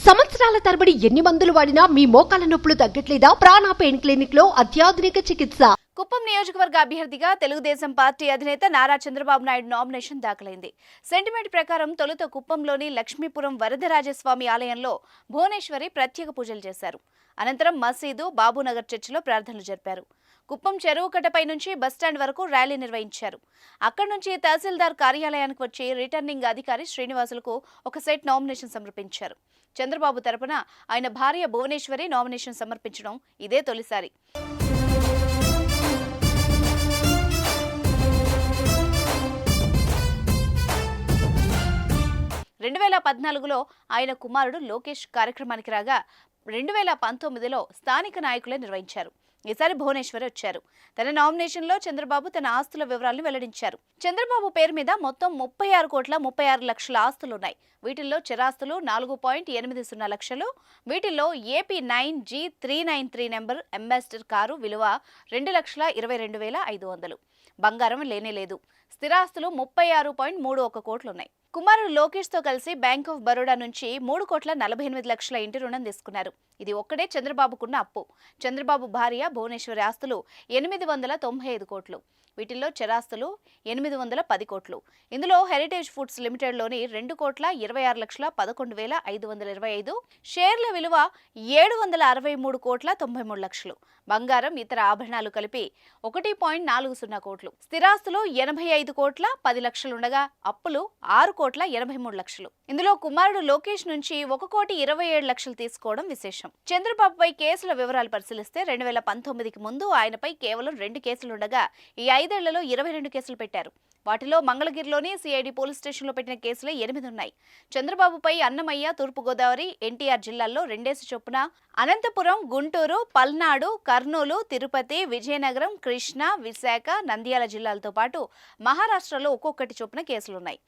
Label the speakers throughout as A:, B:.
A: సంవత్సరాల తరబడి ఎన్ని మందులు వాడినా మీ మోకాల నొప్పులు తగ్గట్లేదా? ప్రాణ పెయిన్ క్లినిక్ లో అత్యాధునిక చికిత్స.
B: కుప్పం నియోజకవర్గ అభ్యర్థిగా తెలుగుదేశం పార్టీ అధినేత నారా చంద్రబాబు నాయుడు నామినేషన్ దాఖలైంది. సెంటిమెంట్ ప్రకారం తొలుత కుప్పంలోని లక్ష్మీపురం వరదరాజస్వామి ఆలయంలో భువనేశ్వరి ప్రత్యేక పూజలు చేశారు. అనంతరం మసీదు, బాబునగర్ చర్చిలో ప్రార్థనలు జరిపారు. కుప్పం చెరువు కట్టపై నుంచి బస్టాండ్ వరకు ర్యాలీ నిర్వహించారు. అక్కడి నుంచి తహసీల్దార్ కార్యాలయానికి వచ్చి రిటర్నింగ్ అధికారి శ్రీనివాసులకు ఒక సెట్ నామినేషన్ సమర్పించారు. చంద్రబాబు తరపున ఆయన భార్య భువనేశ్వరి నామినేషన్ సమర్పించడం ఇదే తొలిసారి. రెండు 2014లో ఆయన కుమారుడు లోకేష్ కార్యక్రమానికి రాగా 2019లో స్థానిక నాయకులే నిర్వహించారు. ఈసారి భువనేశ్వరి వచ్చారు. తన నామినేషన్లో చంద్రబాబు తన ఆస్తుల వివరాలను వెల్లడించారు. చంద్రబాబు పేరు మీద మొత్తం 36,36,00,000 ఆస్తులున్నాయి. వీటిల్లో చిరాస్తులు 4.80 లక్షలు. వీటిల్లో AP 9G393 number ambassador car విలువ 2,22,500. బంగారం లేనేలేదు. స్థిరాస్తులు 36.31 కోట్లున్నాయి. కుమారుడు లోకేష్ తో కలిసి బ్యాంక్ ఆఫ్ బరోడా నుంచి 3,48,00,000 ఇంటి రుణం తీసుకున్నారు. ఇది ఒక్కడే చంద్రబాబుకున్న అప్పు. చంద్రబాబు భార్య భువనేశ్వరి ఆస్తులు 895 కోట్లు. వీటిల్లో చరాస్తులు 810 కోట్లు. ఇందులో హెరిటేజ్ ఫుడ్స్ లిమిటెడ్లోని 2,26,11,525, షేర్ల విలువ 763,93,93,00,000. బంగారం, ఇతర ఆభరణాలు కలిపి 1.40 కోట్లు. స్థిరాస్తులు 85,10,00,000 అప్పులు 6,83,00,000. ఇందులో కుమారుడు లోకేష్ నుంచి 1,27,00,000 తీసుకోవడం విశేషం. చంద్రబాబుపై కేసుల వివరాలు పరిశీలిస్తే 2019కి ముందు ఆయనపై కేవలం 2 కేసులుండగా ఈ 5 ఏళ్లలో 22 కేసులు పెట్టారు. వాటిలో మంగళగిరిలోని సిఐడి పోలీస్ స్టేషన్లో పెట్టిన కేసులే 8 ఉన్నాయి. చంద్రబాబుపై అన్నమయ్య, తూర్పుగోదావరి, ఎన్టీఆర్ జిల్లాల్లో 2 చొప్పున, అనంతపురం, గుంటూరు, పల్నాడు, కర్నూలు, తిరుపతి, విజయనగరం, కృష్ణా, విశాఖ, నంద్యాల జిల్లాలతో పాటు మహారాష్ట్రలో ఒక్కొక్కటి చొప్పున కేసులున్నాయి.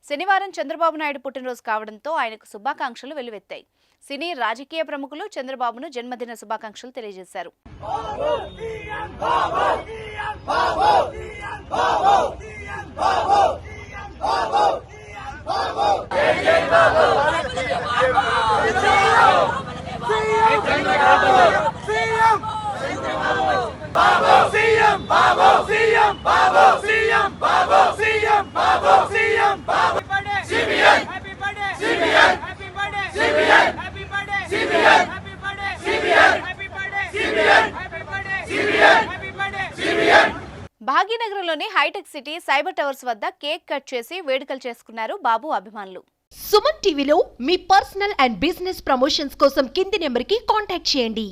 B: శనివారం చంద్రబాబు నాయుడు పుట్టినరోజు కావడంతో ఆయనకు శుభాకాంక్షలు వెల్లువెత్తాయి. సినీ, రాజకీయ ప్రముఖులు చంద్రబాబును జన్మదిన శుభాకాంక్షలు తెలియజేశారు. భాగ్యనగరంలోని హైటెక్ సిటీ సైబర్ టవర్స్ వద్ద కేక్ కట్ చేసి వేడుకలు చేసుకున్నారు బాబు అభిమానులు.
A: సుమన్ టీవీలో మీ పర్సనల్ అండ్ బిజినెస్ ప్రమోషన్స్ కోసం కింది నెంబర్కి కాంటాక్ట్ చేయండి.